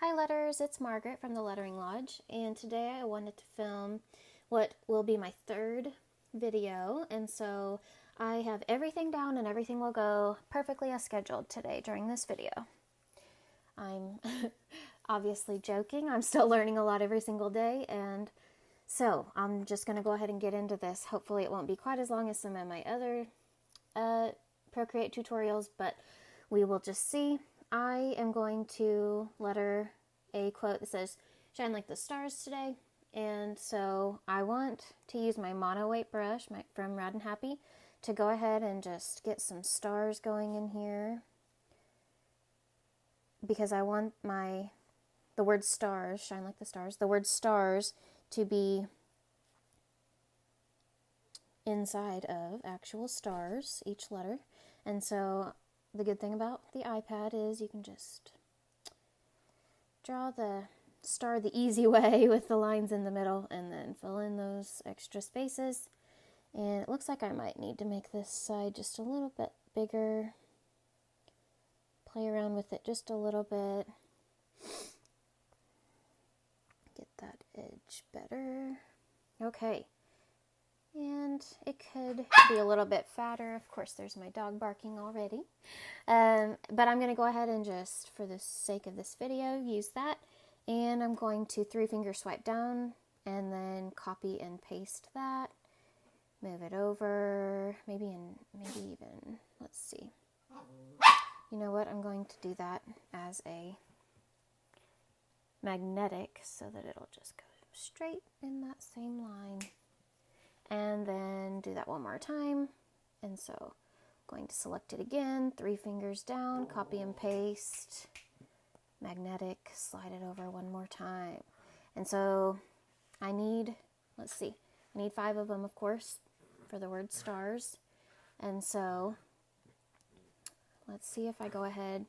Hi letters, it's Margaret from the Lettering Lodge, and today I wanted to film what will be my third video, and so I have everything down and everything will go perfectly as scheduled today during this video. I'm obviously joking, I'm still learning a lot every single day, and so I'm just going to go ahead and get into this. Hopefully it won't be quite as long as some of my other Procreate tutorials, but we will just see. I am going to letter a quote that says, "Shine like the stars today." And so I want to use my mono weight brush from Rad and Happy to go ahead and just get some stars going in here, because I want the word stars, shine like the stars, the word stars to be inside of actual stars, each letter. And so the good thing about the iPad is you can just draw the star the easy way with the lines in the middle and then fill in those extra spaces. And it looks like I might need to make this side just a little bit bigger. Play around with it just a little bit. Get that edge better. Okay. And it could be a little bit fatter. Of course, there's my dog barking already. But I'm going to go ahead and just, for the sake of this video, use that. And I'm going to 3-finger swipe down and then copy and paste that. Move it over. Maybe even, let's see. You know what? I'm going to do that as a magnetic so that it'll just go straight in that same line. And then do that one more time. And so I'm going to select it again, 3 fingers down, copy and paste, magnetic, slide it over one more time. And so I need, let's see, I need 5 of them, of course, for the word stars. And so let's see if I go ahead.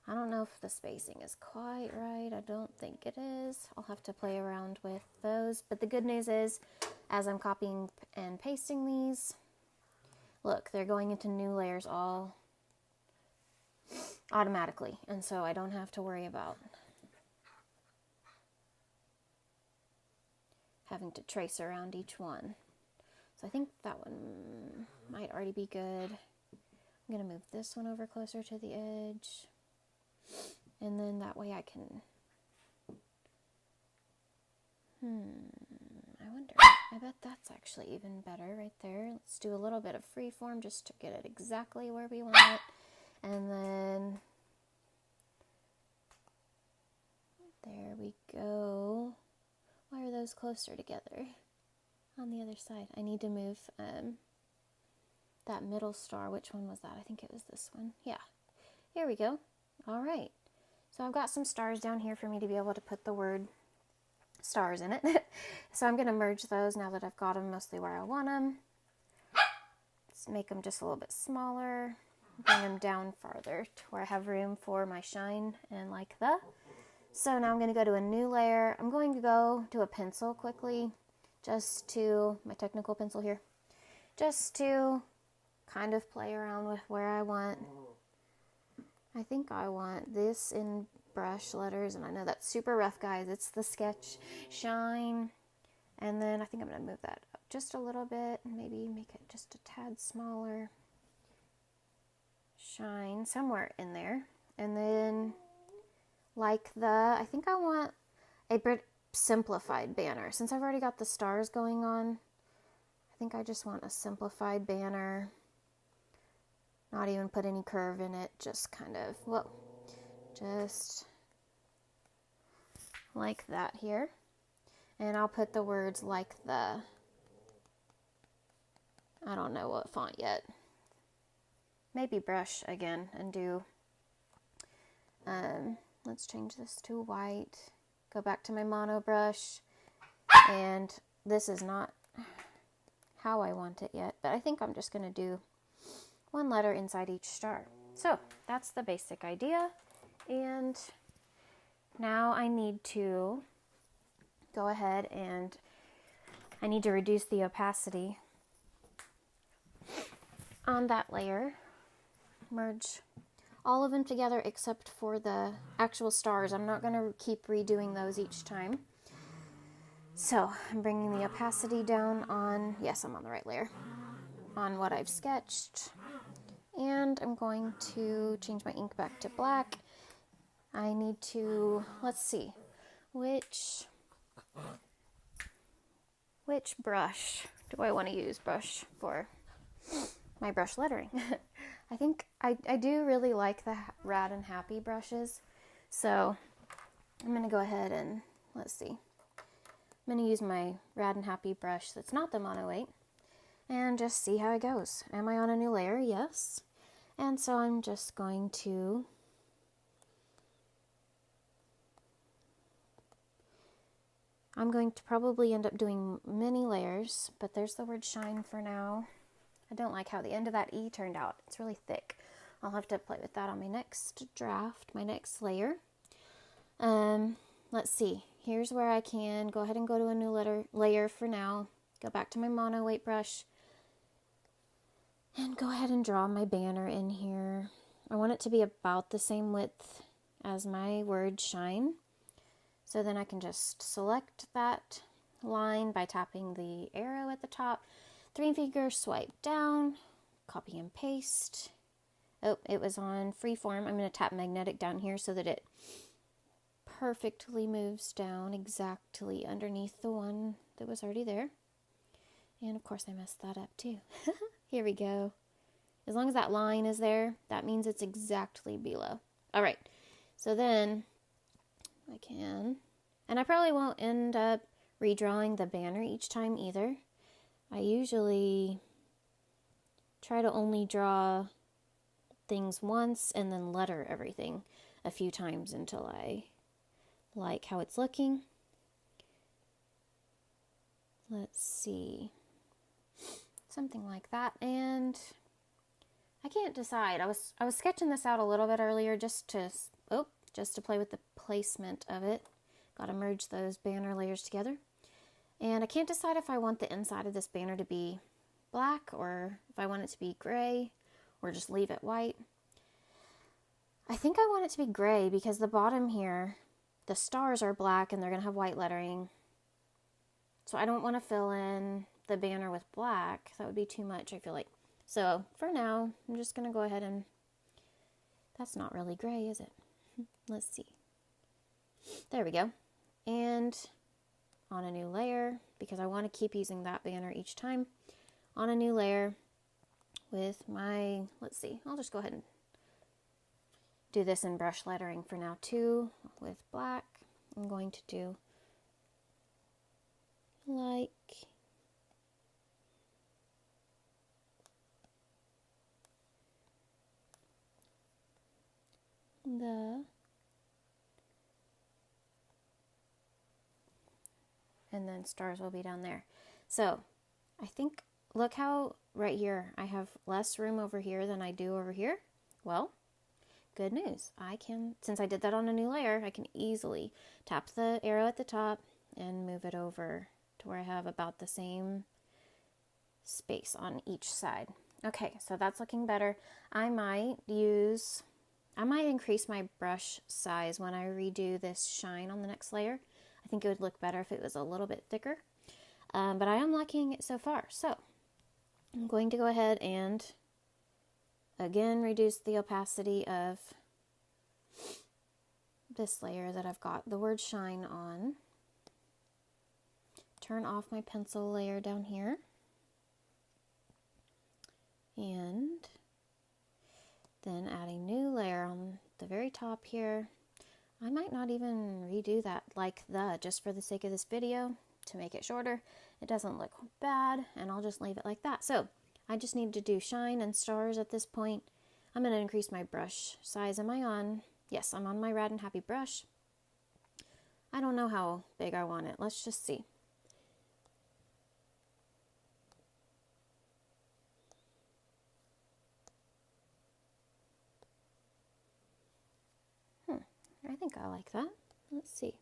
I don't know if the spacing is quite right. I don't think it is. I'll have to play around with those. But the good news is, as I'm copying and pasting these, look, they're going into new layers all automatically. And so I don't have to worry about having to trace around each one. So I think that one might already be good. I'm going to move this one over closer to the edge. And then that way I can, I wonder, I bet that's actually even better right there. Let's do a little bit of freeform just to get it exactly where we want it. And then, there we go. Why are those closer together? On the other side, I need to move that middle star. Which one was that? I think it was this one. Yeah, here we go. All right. So I've got some stars down here for me to be able to put the word stars in it. So I'm going to merge those now that I've got them mostly where I want them. Let's make them just a little bit smaller. Bring them down farther to where I have room for my shine and like the. So now I'm going to go to a new layer. I'm going to go to a pencil quickly, just to, my technical pencil here, just to kind of play around with where I want. I think I want this in brush letters, and I know that's super rough, guys. It's the sketch shine. And then I think I'm going to move that up just a little bit, maybe make it just a tad smaller. Shine somewhere in there. And then like I think I want a bit simplified banner. Since I've already got the stars going on, I think I just want a simplified banner. Not even put any curve in it, just kind of, well, just like that here. And I'll put the words like the, I don't know what font yet. Maybe brush again and do, let's change this to white. Go back to my mono brush. And this is not how I want it yet, but I think I'm just going to do one letter inside each star. So that's the basic idea. And now I need to go ahead and I need to reduce the opacity on that layer. Merge all of them together except for the actual stars. I'm not going to keep redoing those each time. So I'm bringing the opacity down on, yes, I'm on the right layer, on what I've sketched. And I'm going to change my ink back to black. I need to, let's see, which brush do I want to use for my brush lettering? I think I do really like the Rad and Happy brushes. So I'm going to go ahead and, let's see. I'm going to use my Rad and Happy brush that's not the Mono 8 and just see how it goes. Am I on a new layer? Yes. And so I'm just going to probably end up doing many layers, but there's the word shine for now. I don't like how the end of that E turned out. It's really thick. I'll have to play with that on my next draft, my next layer. Let's see. Here's where I can go ahead and go to a new layer for now. Go back to my Mono 8 brush and go ahead and draw my banner in here. I want it to be about the same width as my word shine. So then I can just select that line by tapping the arrow at the top, 3-finger swipe down, copy and paste. Oh, it was on Freeform. I'm going to tap magnetic down here so that it perfectly moves down exactly underneath the one that was already there. And of course I messed that up too. Here we go. As long as that line is there, that means it's exactly below. All right, so then I can, and I probably won't end up redrawing the banner each time either. I usually try to only draw things once and then letter everything a few times until I like how it's looking. Let's see. Something like that. And I can't decide. I was sketching this out a little bit earlier just to play with the placement of it. Got to merge those banner layers together. And I can't decide if I want the inside of this banner to be black or if I want it to be gray or just leave it white. I think I want it to be gray because the bottom here, the stars are black and they're going to have white lettering. So I don't want to fill in the banner with black. That would be too much, I feel like. So for now, I'm just going to go ahead and, that's not really gray, is it? Let's see. There we go. And on a new layer, because I want to keep using that banner each time, on a new layer with my, let's see, I'll just go ahead and do this in brush lettering for now too, with black. I'm going to do like the, and then stars will be down there. So I think, look how right here I have less room over here than I do over here. Well, good news. I can, since I did that on a new layer, I can easily tap the arrow at the top and move it over to where I have about the same space on each side. Okay, so that's looking better. I might increase my brush size when I redo this shine on the next layer. I think it would look better if it was a little bit thicker. But I am liking it so far. So I'm going to go ahead and again reduce the opacity of this layer that I've got the word shine on. Turn off my pencil layer down here. And then add a new layer on the very top here. I might not even redo that just for the sake of this video to make it shorter. It doesn't look bad, and I'll just leave it like that. So I just need to do shine and stars at this point. I'm going to increase my brush size. Am I on? Yes, I'm on my Rad and Happy brush. I don't know how big I want it. Let's just see. I think I like that. Let's see.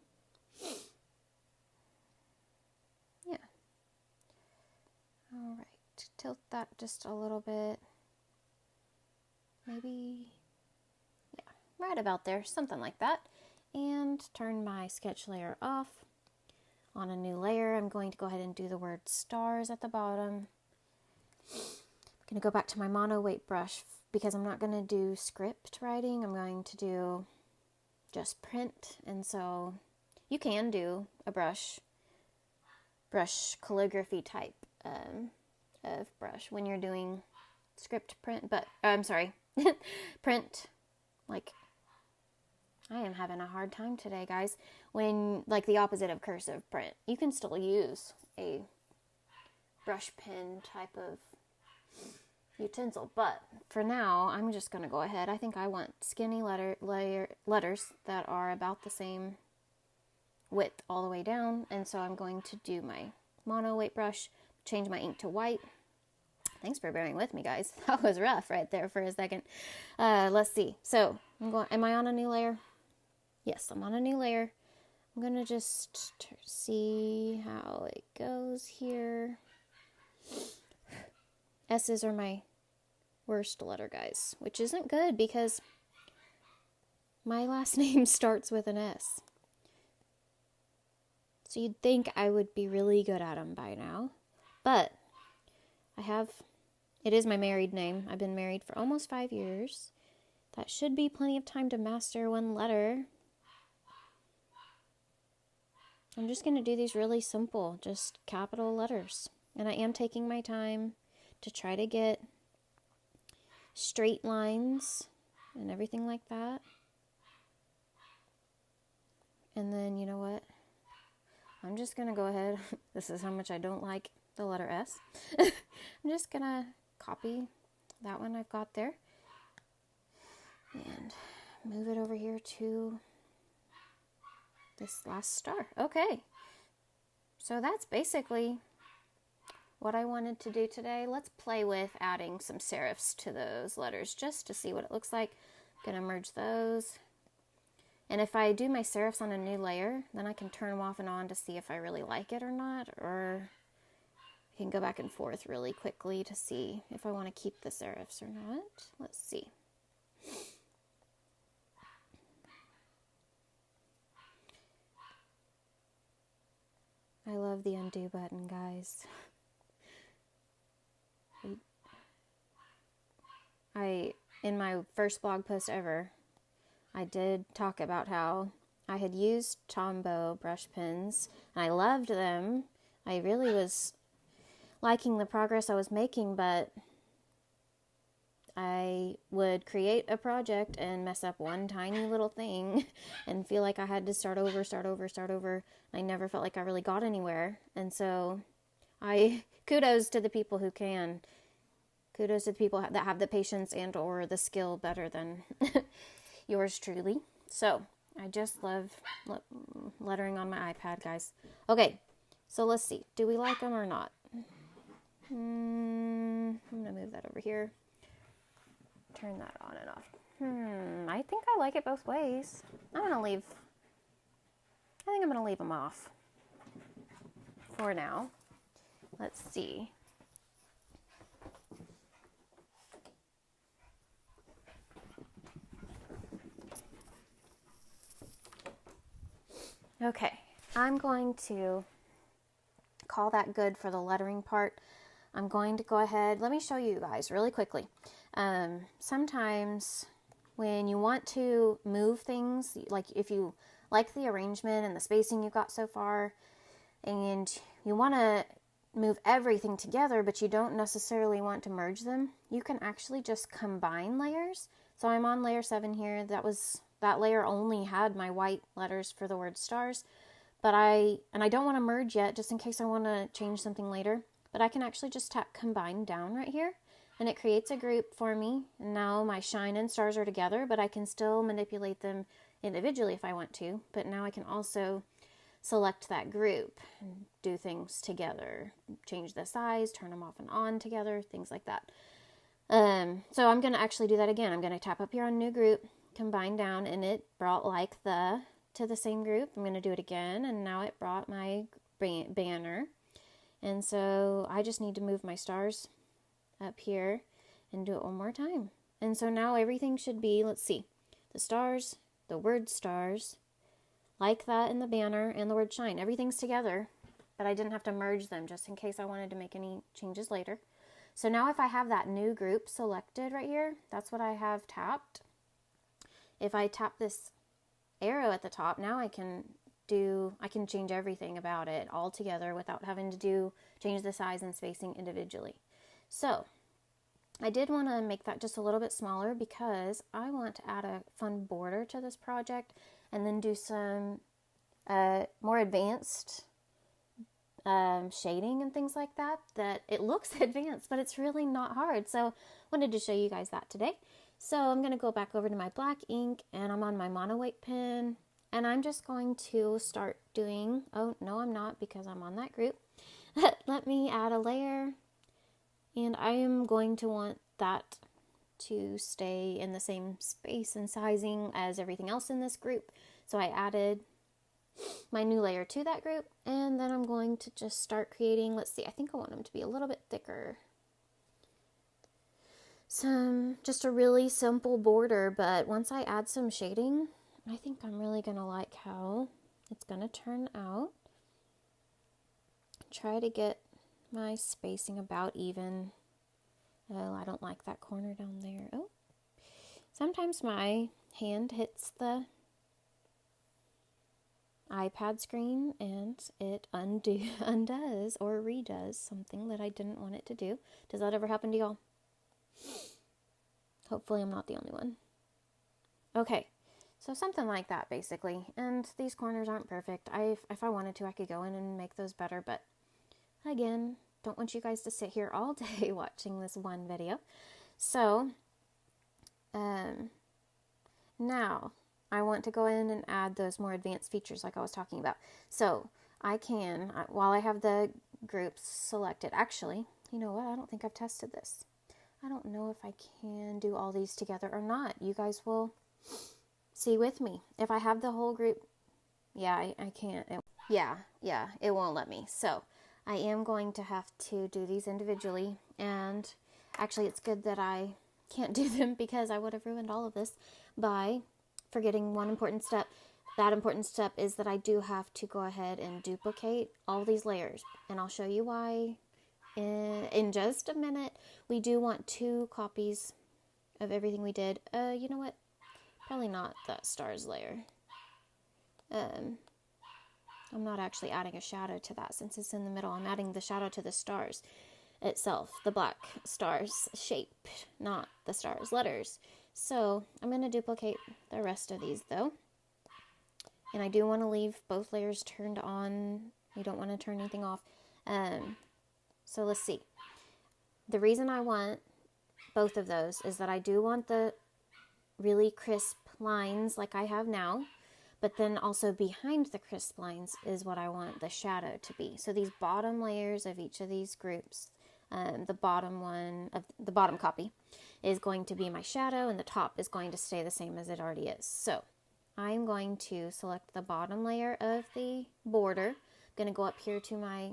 Yeah. All right. Tilt that just a little bit. Maybe right about there, something like that. And turn my sketch layer off. On a new layer, I'm going to go ahead and do the word stars at the bottom. I'm going to go back to my mono weight brush because I'm not going to do script writing. I'm going to do just print. And so you can do a brush calligraphy type of brush when you're doing script print, but I'm sorry, print, like, I am having a hard time today, guys. When, like, the opposite of cursive print, you can still use a brush pen type of utensil, but for now, I'm just going to go ahead. I think I want skinny letters that are about the same width all the way down, and so I'm going to do my mono weight brush, change my ink to white. Thanks for bearing with me, guys. That was rough right there for a second. Let's see. So, am I on a new layer? Yes, I'm on a new layer. I'm going to just see how it goes here. S's are my worst letter, guys, which isn't good because my last name starts with an S. So you'd think I would be really good at them by now. But it is my married name. I've been married for almost 5 years. That should be plenty of time to master one letter. I'm just going to do these really simple, just capital letters. And I am taking my time to try to get straight lines and everything like that. And then, you know what? I'm just going to go ahead. This is how much I don't like the letter S. I'm just going to copy that one I've got there and move it over here to this last star. Okay. So that's basically what I wanted to do today. Let's play with adding some serifs to those letters just to see what it looks like. I'm going to merge those. And if I do my serifs on a new layer, then I can turn them off and on to see if I really like it or not, or I can go back and forth really quickly to see if I want to keep the serifs or not. Let's see. I love the undo button, guys. In my first blog post ever, I did talk about how I had used Tombow brush pens, and I loved them. I really was liking the progress I was making, but I would create a project and mess up one tiny little thing and feel like I had to start over. I never felt like I really got anywhere. And so kudos to the people who can. Kudos to the people that have the patience and or the skill better than yours truly. So, I just love lettering on my iPad, guys. Okay, so let's see. Do we like them or not? I'm going to move that over here. Turn that on and off. I think I like it both ways. I think I'm going to leave them off for now. Let's see. Okay, I'm going to call that good for the lettering part. I'm going to go ahead, let me show you guys really quickly. Sometimes when you want to move things, like if you like the arrangement and the spacing you've got so far, and you want to move everything together, but you don't necessarily want to merge them, you can actually just combine layers. So I'm on layer 7 here. That layer only had my white letters for the word stars, but I don't want to merge yet, just in case I want to change something later. But I can actually just tap combine down right here, and it creates a group for me. And now my shine and stars are together, but I can still manipulate them individually if I want to. But now I can also select that group and do things together, change the size, turn them off and on together, things like that. So I'm going to actually do that again. I'm going to tap up here on new group, combine down, and it brought to the same group. I'm going to do it again, and now it brought my banner. And so I just need to move my stars up here and do it one more time. And so now everything should be, let's see, the stars, the word stars, like that in the banner, and the word shine. Everything's together, but I didn't have to merge them just in case I wanted to make any changes later. So now if I have that new group selected right here, that's what I have tapped. If I tap this arrow at the top, now I can change everything about it all together without having to change the size and spacing individually. So I did want to make that just a little bit smaller because I want to add a fun border to this project and then do some more advanced shading and things like that it looks advanced, but it's really not hard. So I wanted to show you guys that today. So I'm going to go back over to my black ink, and I'm on my monoweight pen, and I'm just going to start doing, oh no I'm not because I'm on that group. Let me add a layer, and I am going to want that to stay in the same space and sizing as everything else in this group. So I added my new layer to that group, and then I'm going to just start creating, let's see, I think I want them to be a little bit thicker. Just a really simple border, but once I add some shading, I think I'm really going to like how it's going to turn out. Try to get my spacing about even. Oh, I don't like that corner down there. Oh, sometimes my hand hits the iPad screen and it undoes or redoes something that I didn't want it to do. Does that ever happen to y'all? Hopefully I'm not the only one. Okay, so something like that basically. And these corners aren't perfect. If I wanted to, I could go in and make those better, but again, don't want you guys to sit here all day watching this one video. So, now I want to go in and add those more advanced features like I was talking about. So I can, while I have the groups selected, actually, you know what? I don't think I've tested this. I don't know if I can do all these together or not. You guys will see with me. If I have the whole group, yeah, I can't. Yeah, it won't let me. So I am going to have to do these individually. And actually, it's good that I can't do them because I would have ruined all of this by forgetting one important step. That important step is that I do have to go ahead and duplicate all these layers. And I'll show you why in just a minute. We do want 2 copies of everything we did. You know what? Probably not that stars layer. I'm not actually adding a shadow to that since it's in the middle. I'm adding the shadow to the stars itself, the black stars shape, not the stars letters. So I'm going to duplicate the rest of these though. And I do want to leave both layers turned on. You don't want to turn anything off. So let's see. The reason I want both of those is that I do want the really crisp lines like I have now, but then also behind the crisp lines is what I want the shadow to be. So these bottom layers of each of these groups, the bottom one of the bottom copy is going to be my shadow, and the top is going to stay the same as it already is. So I'm going to select the bottom layer of the border. I'm going to go up here to my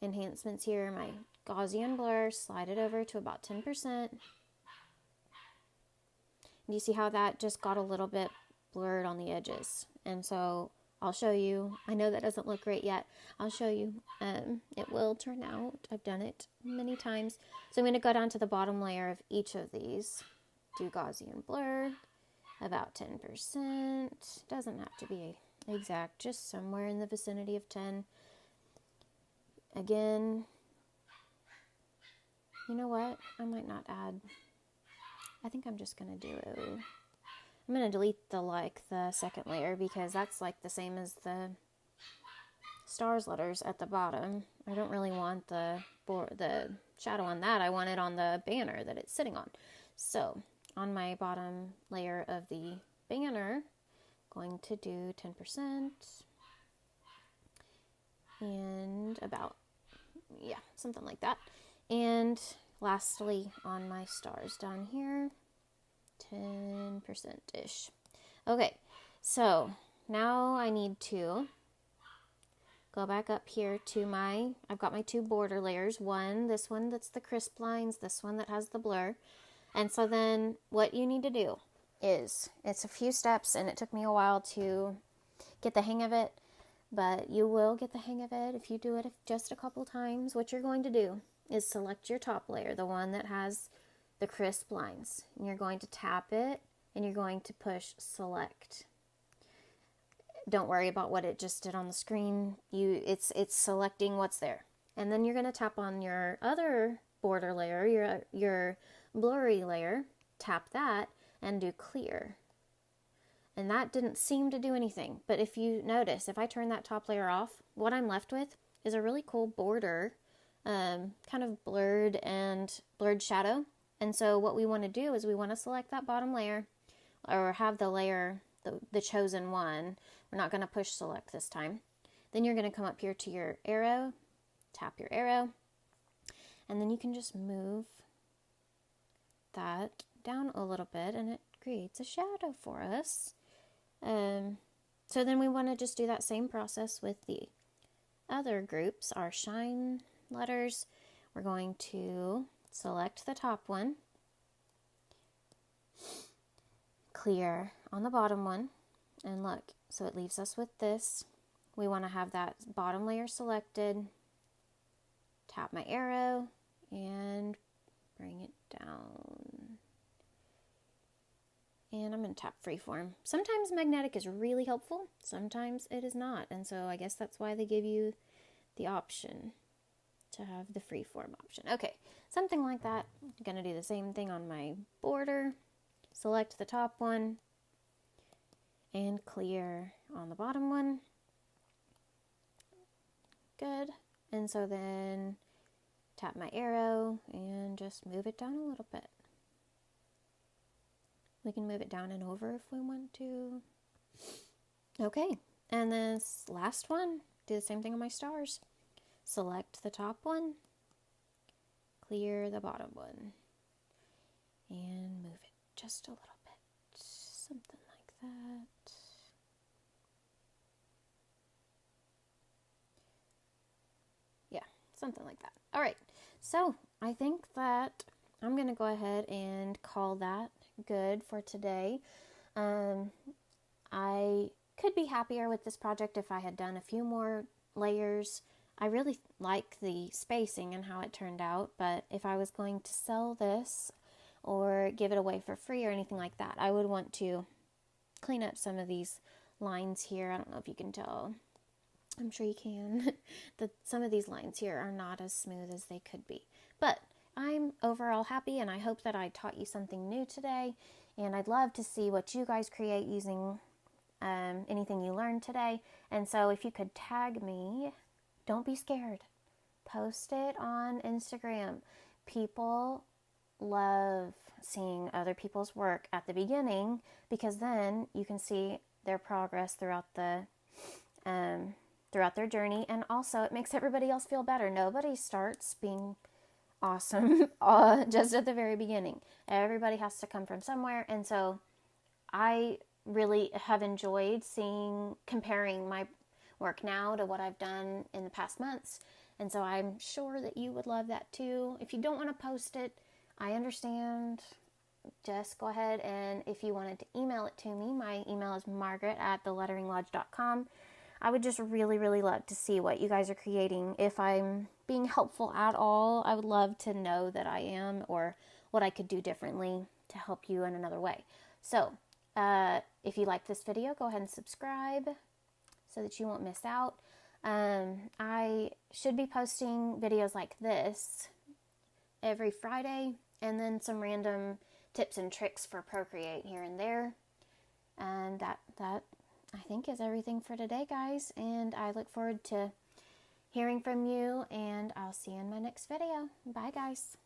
enhancements here, my Gaussian Blur, slide it over to about 10%. And you see how that just got a little bit blurred on the edges. And so I'll show you. I know that doesn't look great yet. I'll show you. It will turn out. I've done it many times. So I'm going to go down to the bottom layer of each of these. Do Gaussian Blur, about 10%. Doesn't have to be exact, just somewhere in the vicinity of 10. Again, you know what? I might not add. I think I'm just going to do it. I'm going to delete the second layer because that's like the same as the stars letters at the bottom. I don't really want the shadow on that. I want it on the banner that it's sitting on. So on my bottom layer of the banner, going to do 10% and about, yeah, something like that. And lastly, on my stars down here, 10%-ish. Okay, so now I need to go back up here to I've got my 2 border layers. This one that's the crisp lines, this one that has the blur. And so then what you need to do is. It's a few steps and it took me a while to get the hang of it, but you will get the hang of it if you do it just a couple times. What you're going to do is select your top layer, the one that has the crisp lines, and you're going to tap it and you're going to push select. Don't worry about what it just did on the screen. It's selecting what's there. And then you're going to tap on your other border layer, your blurry layer, tap that and do clear. And that didn't seem to do anything. But if you notice, if I turn that top layer off, what I'm left with is a really cool border, kind of blurred shadow. And so what we want to do is we want to select that bottom layer, or have the layer, the chosen one. We're not going to push select this time. Then you're going to come up here to your arrow, tap your arrow, and then you can just move that down a little bit and it creates a shadow for us. So then we want to just do that same process with the other groups, our shine letters. We're going to select the top one, clear on the bottom one, and look, so it leaves us with this. We want to have that bottom layer selected, tap my arrow, and bring it down. And I'm going to tap Freeform. Sometimes magnetic is really helpful, sometimes it is not, and so I guess that's why they give you the option to have the Freeform option. Okay, something like that. I'm going to do the same thing on my border. Select the top one and clear on the bottom one. Good. And so then tap my arrow and just move it down a little bit. We can move it down and over if we want to. Okay, and this last one, do the same thing on my stars. Select the top one, clear the bottom one, and move it just a little bit, something like that. Yeah, something like that. All right, so I think that I'm going to go ahead and call that good for today. I could be happier with this project if I had done a few more layers. I really like the spacing and how it turned out, but if I was going to sell this or give it away for free or anything like that, I would want to clean up some of these lines here. I don't know if you can tell. I'm sure you can. That some of these lines here are not as smooth as they could be. But I'm overall happy, and I hope that I taught you something new today, and I'd love to see what you guys create using anything you learned today. And so if you could tag me, don't be scared. Post it on Instagram. People love seeing other people's work at the beginning, because then you can see their progress throughout their journey, and also it makes everybody else feel better. Nobody starts being awesome just at the very beginning. Everybody has to come from somewhere, and so I really have enjoyed comparing my work now to what I've done in the past months, and so I'm sure that you would love that too. If you don't want to post it, I understand. Just go ahead, and if you wanted to email it to me, my email is margaret@theletteringlodge.com. I would just really, really love to see what you guys are creating. If I'm being helpful at all, I would love to know that I am, or what I could do differently to help you in another way. So, if you like this video, go ahead and subscribe so that you won't miss out. I should be posting videos like this every Friday, and then some random tips and tricks for Procreate here and there. And that I think is everything for today, guys. And I look forward to hearing from you, and I'll see you in my next video. Bye, guys.